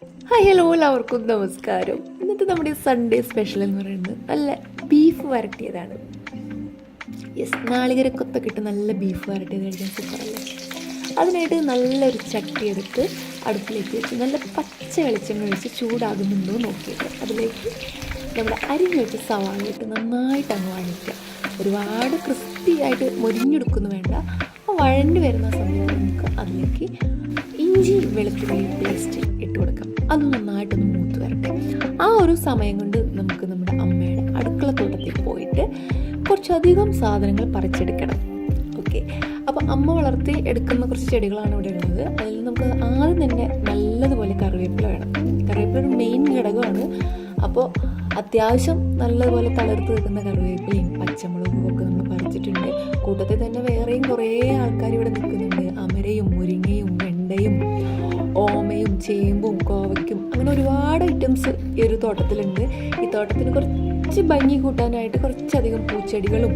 Hi hello എല്ലാവർക്കും നമസ്കാരം. ഇന്നത്തെ നമ്മുടെ സൺഡേ സ്പെഷ്യൽ എന്ന് പറയുന്നത് നല്ല ബീഫ് വരട്ടിയതാണ്. നാളികേരക്കൊത്തൊക്കെ ഇട്ട് നല്ല ബീഫ് വരട്ടിയത് കഴിക്കാൻ സൂപ്പറല്ലേ. അതിനായിട്ട് നല്ലൊരു ചട്ടി എടുത്ത് അടുപ്പിലേക്ക് വെച്ച് നല്ല പച്ച വെളിച്ചെണ്ണ ഒഴിച്ച് ചൂടാകുന്നുണ്ടോ നോക്കിയിട്ട് അതിലേക്ക് നമ്മുടെ അരിഞ്ഞ് വെച്ച സവാള ഇട്ട് നന്നായിട്ട് അങ്ങ് വഴറ്റുക. ഒരുപാട് ക്രിസ്പി ആയിട്ട് മൊരിഞ്ഞെടുക്കുന്നു വേണ്ട. അപ്പോൾ വഴണ്ടി വരുന്ന സമയത്ത് നമുക്ക് അതിലേക്ക് ഇഞ്ചി വെളുത്തുള്ളി പേസ്റ്റ് ഇട്ട് കൊടുക്കാം. അത് നന്നായിട്ടൊന്ന് മൂത്ത് വരട്ടെ. ആ ഒരു സമയം കൊണ്ട് നമുക്ക് നമ്മുടെ അമ്മയുടെ അടുക്കളത്തോട്ടത്തിൽ പോയിട്ട് കുറച്ചധികം സാധനങ്ങൾ പറിച്ചെടുക്കണം. ഓക്കെ, അപ്പോൾ അമ്മ വളർത്തി എടുക്കുന്ന കുറച്ച് ചെടികളാണ് ഇവിടെ ഉള്ളത്. അതിൽ നമുക്ക് ആദ്യം തന്നെ നല്ലതുപോലെ കറിവേപ്പില വേണം. കറിവേപ്പില ഒരു മെയിൻ ഘടകമാണ്. അപ്പോൾ അത്യാവശ്യം നല്ലതുപോലെ തളർത്ത് നിൽക്കുന്ന കറിവേപ്പിലയും പച്ചമുളകും ഒക്കെ നമ്മൾ പറിച്ചിട്ടുണ്ട്. കൂട്ടത്തിൽ തന്നെ വേറെയും കുറേ ആൾക്കാർ ഇവിടെ നിൽക്കുന്നുണ്ട്. അമരയും മുരിങ്ങയും വെണ്ടയും ഓമയും ചേമ്പും കോവയ്ക്കും അങ്ങനെ ഒരുപാട് ഐറ്റംസ് ഈ ഒരു തോട്ടത്തിലുണ്ട്. ഈ തോട്ടത്തിന് കുറച്ച് ഭംഗി കൂട്ടാനായിട്ട് കുറച്ചധികം പൂച്ചെടികളും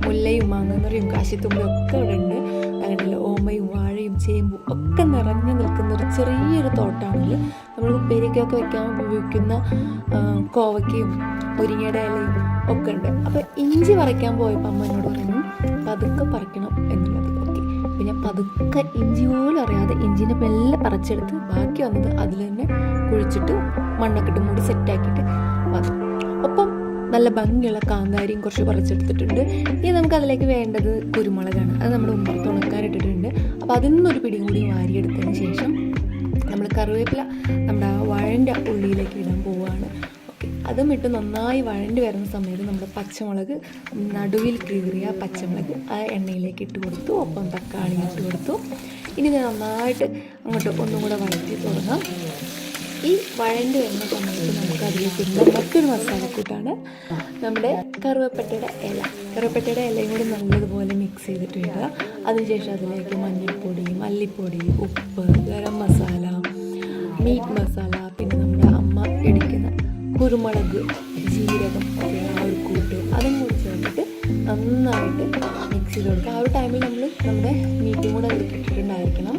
മുല്ലയും മാങ്ങന്നറിയും കാശിത്തുമ്പയും ഒക്കെ ഇവിടെ ഉണ്ട്. അങ്ങനെയല്ല ഓമയും വാഴയും ചേമ്പും ഒക്കെ നിറഞ്ഞു നിൽക്കുന്ന ഒരു ചെറിയൊരു തോട്ടമാണെങ്കിൽ നമ്മൾ ഉപ്പേരിക്കൊക്കെ വെക്കാൻ ഉപയോഗിക്കുന്ന കോവയ്ക്കയും മുരിങ്ങയുടെ ഇലയും ഒക്കെ ഉണ്ട്. അപ്പോൾ ഇഞ്ചി പറിക്കാൻ പോയപ്പോൾ അമ്മ എന്നോട് പറഞ്ഞു പതുക്കെ പറിക്കണം എന്നുള്ളത്. ഓക്കെ, പിന്നെ പതുക്കെ ഇഞ്ചി പോലും അറിയാതെ ഇഞ്ചിനെ മെല്ലെ പറിച്ചെടുത്ത് ബാക്കി വന്നത് അതിൽ തന്നെ കുഴിച്ചിട്ട് മണ്ണൊക്കെ ഇട്ട് മൂടി സെറ്റാക്കിയിട്ട് വന്നു. ഒപ്പം നല്ല ഭംഗിയുള്ള കാന്താരിയും കുറച്ച് പറിച്ചെടുത്തിട്ടുണ്ട്. ഇനി നമുക്ക് അതിലേക്ക് വേണ്ടത് കുരുമുളകാണ്. അത് നമ്മൾ ഉമ്മർത്ത് ഉണക്കാനിട്ടിട്ടുണ്ട്. അപ്പോൾ അതിൽ നിന്നൊരു പിടി കൂടി വാരിയെടുത്തതിന് ശേഷം നമ്മൾ കറിവേപ്പില നമ്മുടെ ആ വഴൻ്റെ ഉള്ളിയിലേക്ക് ഇടാൻ പോവുകയാണ്. ഓക്കെ, അതും ഇട്ട് നന്നായി വഴണ്ടി വരുന്ന സമയത്ത് നമ്മുടെ പച്ചമുളക് നടുവിൽ കീറിയ പച്ചമുളക് ആ എണ്ണയിലേക്ക് ഇട്ട് കൊടുത്തു. ഒപ്പം തക്കാളി ഇട്ട് കൊടുത്തു. ഇനി ഇത് നന്നായിട്ട് അങ്ങോട്ട് ഒന്നും കൂടെ വഴറ്റി തുടങ്ങാം. ഈ വഴണ്ടി വരുന്ന സമയത്ത് നമുക്ക് അതിലേക്ക് ഇടുന്ന മറ്റൊരു മസാലക്കൂട്ടാണ് നമ്മുടെ കറുവപ്പട്ടയുടെ ഇല. കറുവപ്പട്ടയുടെ ഇലയും കൂടി നല്ലതുപോലെ മിക്സ് ചെയ്തിട്ടിടുക. അതിനുശേഷം അതിലേക്ക് മഞ്ഞൾപ്പൊടി, മല്ലിപ്പൊടി, ഉപ്പ്, ഗരം മസാല, മീറ്റ് മസാല, പിന്നെ നമ്മുടെ അമ്മ ഇടിക്കുന്ന കുരുമുളക്, ജീരകം ഒക്കെ ആ ഒരു കൂട്ട് അതും കൂടി ചേർത്തിട്ട് നന്നായിട്ട് മിക്സ് ചെയ്ത് കൊടുക്കുക. ആ ഒരു ടൈമിൽ നമ്മൾ നമ്മുടെ മീറ്റും കൂടെ അതിലേക്ക് ഇട്ടിട്ടുണ്ടായിരിക്കണം.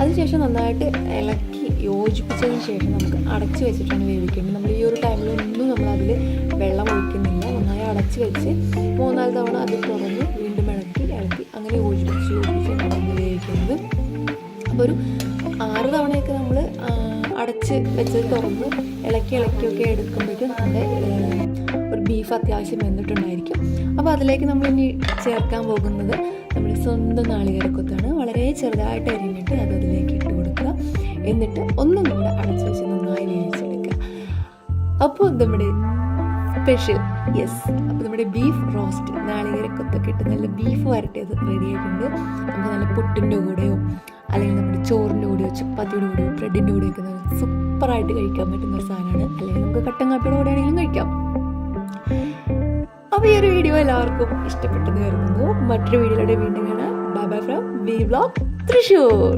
അതിനുശേഷം നന്നായിട്ട് ഇളക്കി യോജിപ്പിച്ചതിന് ശേഷം നമുക്ക് അടച്ച് വെച്ചിട്ടാണ് വേവിക്കേണ്ടത്. നമ്മൾ ഈ ഒരു ടൈമിലൊന്നും നമ്മളതിൽ വെള്ളം ഒഴിക്കുന്നില്ല. നന്നായി അടച്ച് വെച്ച് 3-4 തവണ അത് തുറന്ന് വീണ്ടും ഇളക്കി അങ്ങനെ യോജിപ്പിച്ച് നമ്മൾ വേവിക്കുന്നത്. അപ്പോൾ ഒരു 6 തവണയൊക്കെ നമ്മൾ അടച്ച് വെച്ചത് തുറന്ന് ഇളക്കിയൊക്കെ എടുക്കുമ്പോഴേക്കും നമ്മുടെ ഒരു ബീഫ് അത്യാവശ്യം വെന്തിട്ടുണ്ടായിരിക്കും. അപ്പോൾ അതിലേക്ക് നമ്മൾ ഇനി ചേർക്കാൻ പോകുന്നത് നമ്മുടെ സ്വന്തം നാളികേരക്കൊത്താണ്. വളരെ ചെറുതായിട്ട് അരിഞ്ഞിട്ട് അത് അതിലേക്ക് ഇട്ട് കൊടുക്കുക. എന്നിട്ട് ഒന്നും കൂടെ അടച്ച് വെച്ച് നന്നായി വേവിച്ചെടുക്കുക. അപ്പോൾ നമ്മുടെ സ്പെഷ്യൽ അപ്പോൾ നമ്മുടെ ബീഫ് റോസ്റ്റ് നാളികേരക്കൊത്തൊക്കെ ഇട്ട് നല്ല ബീഫ് വരട്ടിയത് റെഡി ആയിട്ടുണ്ട്. നമുക്ക് നല്ല പുട്ടിൻ്റെ കൂടെയോ അല്ലെങ്കിൽ നമ്മുടെ ചോറിൻ്റെ കൂടെയോ ചപ്പാത്തിയുടെ കൂടെയോ ബ്രെഡിൻ്റെ കൂടെയൊക്കെ നല്ല സൂപ്പറായിട്ട് കഴിക്കാൻ പറ്റുന്ന ഒരു സാധനമാണ്. അല്ലെങ്കിൽ നമുക്ക് കട്ടൻ കാപ്പിയുടെ കൂടെ ആണെങ്കിലും കഴിക്കാം. അപ്പോൾ ഈ ഒരു വീഡിയോ എല്ലാവർക്കും ഇഷ്ടപ്പെട്ടെന്ന് കരുതുന്നു. മറ്റൊരു വീഡിയോയിലൂടെ വീണ്ടും കാണാം. Bye bye from V vlog Thrissur.